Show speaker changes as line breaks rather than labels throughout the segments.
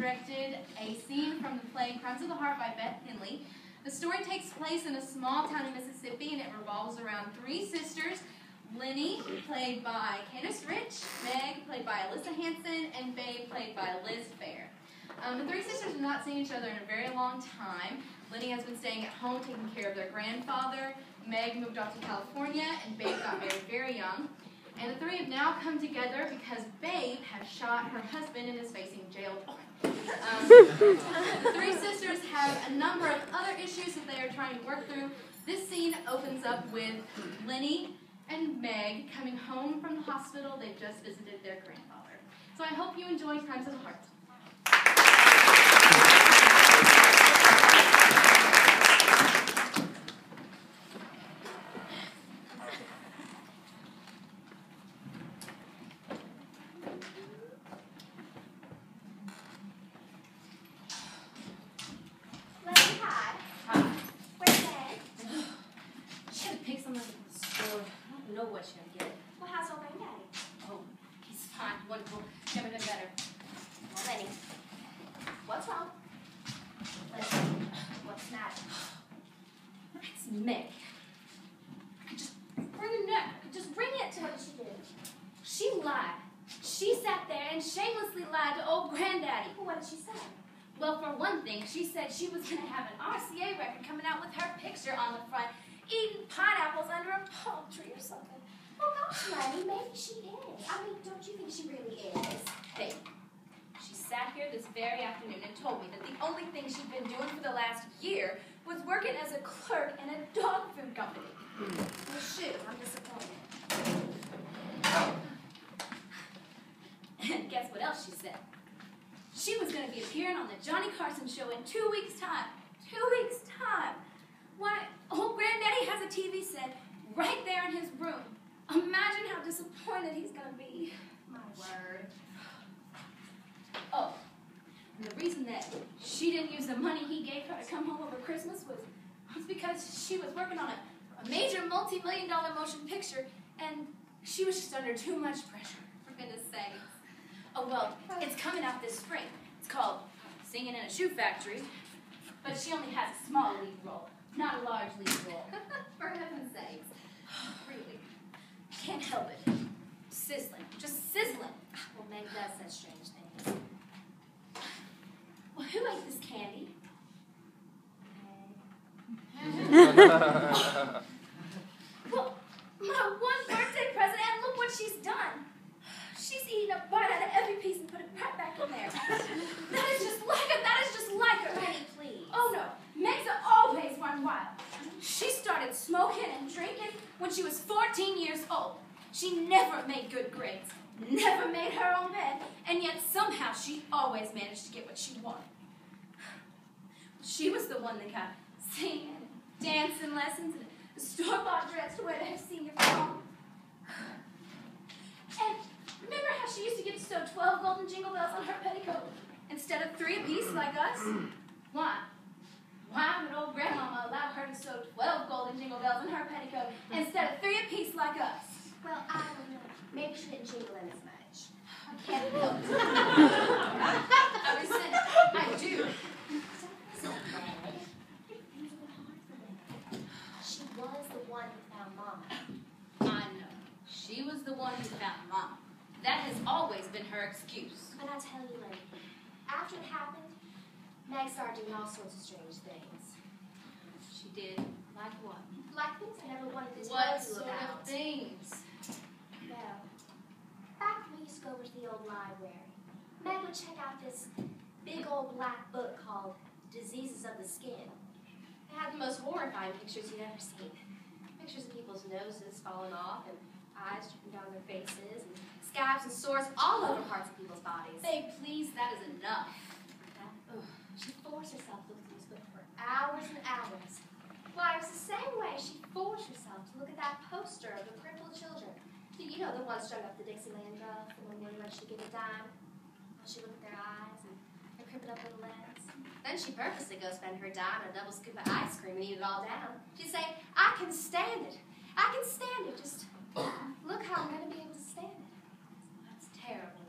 directed a scene from the play Crimes of the Heart by Beth Henley. The story takes place in a small town in Mississippi, and it revolves around three sisters: Lenny, played by Candace, Meg, played by Alyssa Hanson, and Babe, played by Liz Fair. The three sisters have not seen each other in a very long time. Lenny has been staying at home taking care of their grandfather. Meg moved off to California, and Babe got married very young. And the three have now come together because Babe has shot her husband and is facing jail time. The three sisters have a number of other issues that they are trying to work through. This scene opens up with Lenny and Meg coming home from the hospital. They've just visited their grandfather. So I hope you enjoy Crimes of the Heart.
Wonderful. Never been better. Well, Lenny, what's wrong? Lenny, what's the matter? It's Meg. I could just wring her neck. I could just wring it. What did she do? She lied. She sat there and shamelessly lied to old Granddaddy. Well, what did she say? Well, for one thing, she said she was going to have an RCA record coming out with her picture on the front, eating pineapples under a palm tree or something. Oh gosh, Lenny, maybe she is. I mean, don't you think she really is? Babe, she sat here this very afternoon and told me that the only thing she'd been doing for the last year was working as a clerk in a dog food company. Well, shoot, I'm disappointed. And guess what else she said? She was going to be appearing on the Johnny Carson show in 2 weeks' time. 2 weeks' time. Why, old Granddaddy has a TV set right there in his room. Imagine how disappointed he's going to be. My word. Oh, and the reason that she didn't use the money he gave her to come home over Christmas was because she was working on a major multi-million-dollar motion picture, and she was just under too much pressure, for goodness sakes. Oh, well, it's coming out this spring. It's called Singing in a Shoe Factory, but she only has a small lead role, not a large lead role. For heaven's sakes. Really. Can't help it. Sizzling. Just sizzling. Well, Meg does such strange things. Well, who ate this candy? Well, my one birthday present, and look what she's done. She's eaten a bite out of every piece and put it right back in there. That is just like her. That is just like her. Lenny, please. Oh, no. Meg's always run wild. She started smoking and drinking when she was 14 years old. She never made good grades, never made her own bed, and yet somehow she always managed to get what she wanted. She was the one that got singing, dancing lessons, and store-bought dress to wear to her senior prom. And remember how she used to get to sew 12 golden jingle bells on her petticoat instead of 3 apiece like us? Why? Why would old grandmama allow her to sew 12 golden jingle bells in her petticoat instead of 3 apiece like us? Well, I don't know. Maybe she didn't jingle in as much. I can't help it. I resent it. I do. So bad. She was the one who found Mama. I know. She was the one who found Mama. That has always been her excuse. But I tell you, Lenny, after it happened, Meg started doing all sorts of strange things. She did? Like what? Like things I never wanted to tell you about. What sort of things? Well, back when we used to go over to the old library, Meg would check out this big old black book called Diseases of the Skin. It had the most horrifying pictures you'd ever seen. Pictures of people's noses falling off and eyes dripping down their faces and scabs and sores all over parts of people's bodies. Babe, please, that is enough. She forced herself to look at this book for hours and hours. Why, it was the same way she forced herself to look at that poster of the crippled children. You know, the ones strung up the Dixieland drug, the one where you should give a dime. Well, she looked at their eyes and their crippled up little legs. Then she'd purposely go spend her dime on a double scoop of ice cream and eat it all down. She'd say, I can stand it. I can stand it. Just look how I'm going to be able to stand it. That's terrible.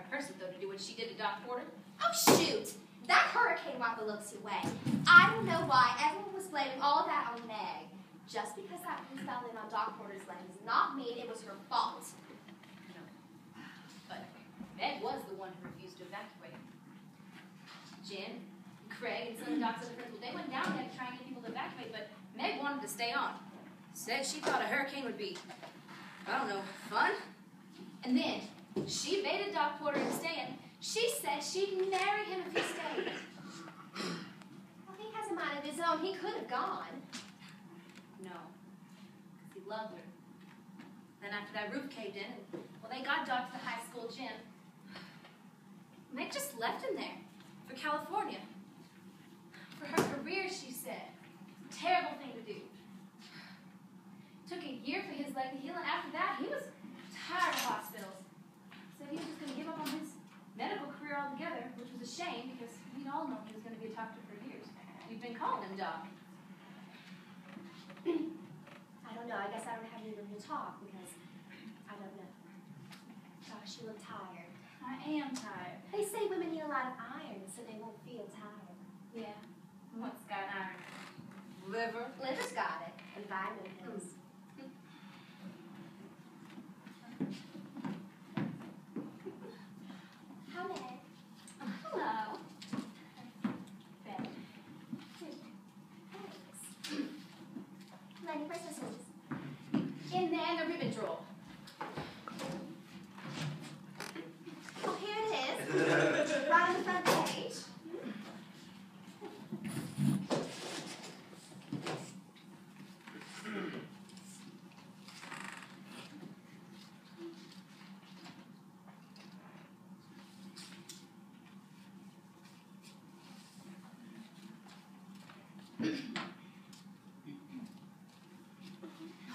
of person, though, to do what she did to Doc Porter.
Oh, shoot! That hurricane wiped the looks away. I don't know why everyone was blaming all that on Meg. Just because that piece fell in on Doc Porter's leg does not mean it was her fault.
No. But Meg was the one who refused to evacuate. Jen, Craig, and some of Doc's other friends, they went down there to try and get people to evacuate, but Meg wanted to stay on. Said she thought a hurricane would be, I don't know, fun. And then she evaded Doc Porter into staying. She said she'd marry him if he stayed.
Well, he has a mind of his own. He could have gone.
No, because he loved her. Then after that roof caved in, and, well, they got Doc to the high school gym. Meg just left him there for California. For her career, she said. Terrible thing to do. Took a year for his leg to heal, and after that, he was tired of hospitals. Said he was just going to give up on his medical career altogether, which was a shame because we'd all known he was going to be a doctor for years. You've been calling him Doc.
I don't know. I guess I don't have any room to talk because I don't know. Gosh, you look tired.
I am tired.
They say women need a lot of iron so they won't feel tired.
Yeah. What's got iron? Liver.
Liver's got it. And vitamin pills. How Meg?
Hello.
Thanks. Lenny, where's the scissors?
In there in the ribbon drawer.
Oh, here it is. Right on the front page.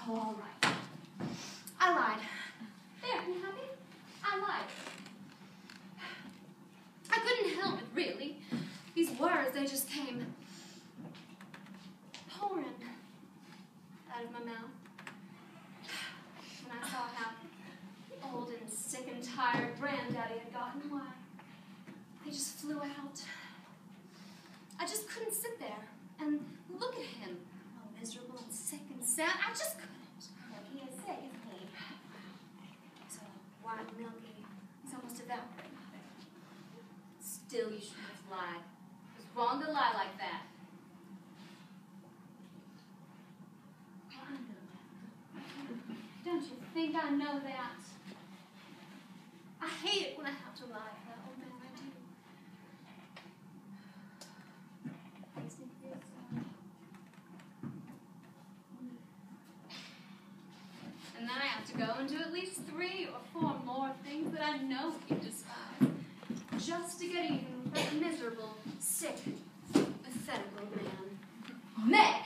Oh, all right.
I lied.
There, you happy? I lied. I couldn't help it, really. These words, they just came pouring out of my mouth. When I saw how old and sick and tired Granddaddy had gotten, why, they just flew out. I just couldn't sit there and look at him, all miserable and sick and sad. I just couldn't.
Look, he is sick, isn't he?
So white and milky. He's almost evaporated. Still, you shouldn't have lied. It was wrong to lie like that. I know that. Don't you think I know that? I hate it when I have to lie. That old man, I do. Makes me feel so. And then I have to go and do at least 3 or 4 more things that I know you despise, just to get even with that miserable, sick, pathetic old man. Meg,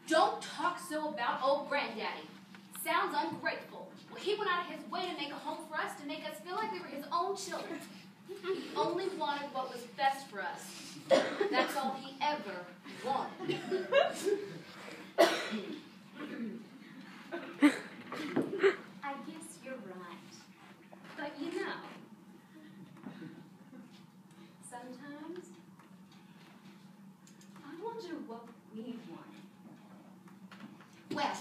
don't talk so about old Granddaddy. Sounds ungrateful. Well, he went out of his way to make a home for us, to make us feel like we were his own children. He only wanted what was best for us. That's all he ever wanted. I guess you're right. But you know, sometimes I wonder what we wanted.
Well,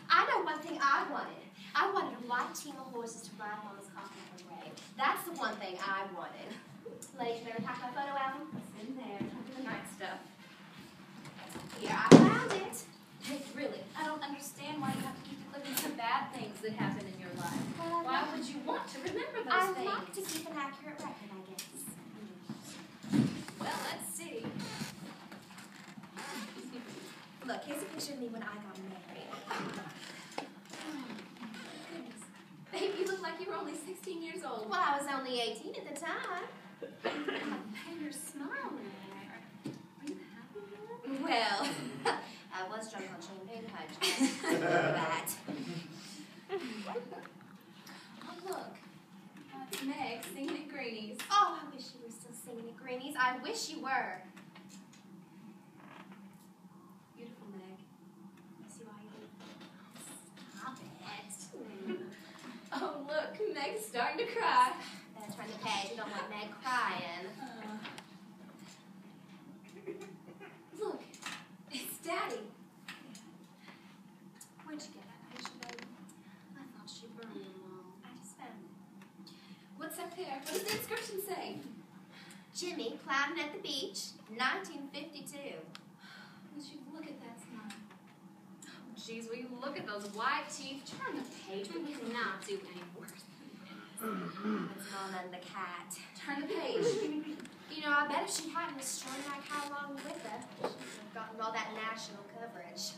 I know one thing I wanted. I wanted a white team of horses to ride Mama's coffin on the grave. That's the one thing I wanted. Ladies, you ever pack my photo album?
It's in there, under the night stuff.
Here, I found it.
Hey, really, I don't understand why you have to keep living the bad things that happen in your life.
Well,
Why would you want to remember those
I
things?
like to keep an accurate record, I guess.
Well, let's see.
Look, here's a picture of me when I got married.
Goodness. Babe, you look like you were only 16 years old.
Well, I was only 18 at the time.
And you're smiling. Are you happy now?
Well, I was drunk on champagne punch. That.
Oh, look. It's Meg singing at Greeny's.
Oh, I wish you were still singing at Greeny's. I wish you were.
Beautiful, Meg.
I see why you did. Stop it.
Oh, look. Meg's starting to cry.
Better turn the page.
there. What does the inscription say?
Jimmy climbing at the beach, 1952.
Would you look at that smile? Jeez, will you look at those white teeth? Turn the page. We cannot do any worse.
It's Mama and the cat.
Turn the page.
You know, I bet if she hadn't strung that cat along with her, she would have gotten all that national coverage.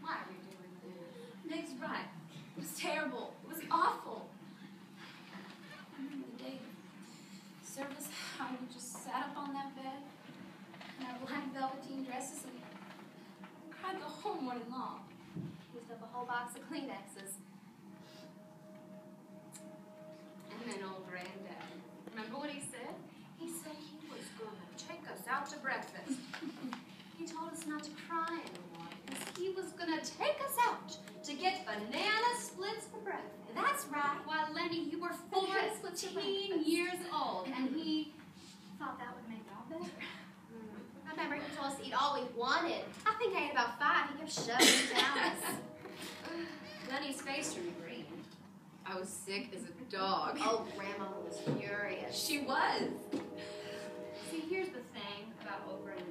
Why are we doing that? Meg's right. It was terrible. It was awful. I remember the day of service, how we just sat up on that bed in our black velveteen dresses and cried the whole morning long.
Used up a whole box of Kleenexes.
And then old Granddad, remember what he said? He said he was going to take us out to breakfast. He told us not to cry anymore because he was going to take us out to get banana splits for breakfast.
That's right.
Why, Lenny, you were 14 years old, and he thought that would make it all better.
I remember he told us to eat all we wanted. I think I ate about 5. He kept shoving it down us.
Lenny's face turned green. I was sick as a dog.
Oh, Grandma was furious.
She was. See, here's the thing about old Granddad.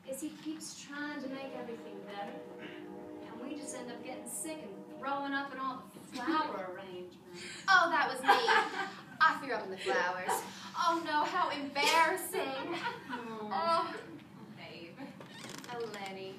Is he keeps trying to make everything better, and we just end up getting sick and throwing up in all the flower arrangements.
Oh, that was me. I threw up in the flowers. Oh, no, how embarrassing.
Oh, babe.
Oh, Lenny.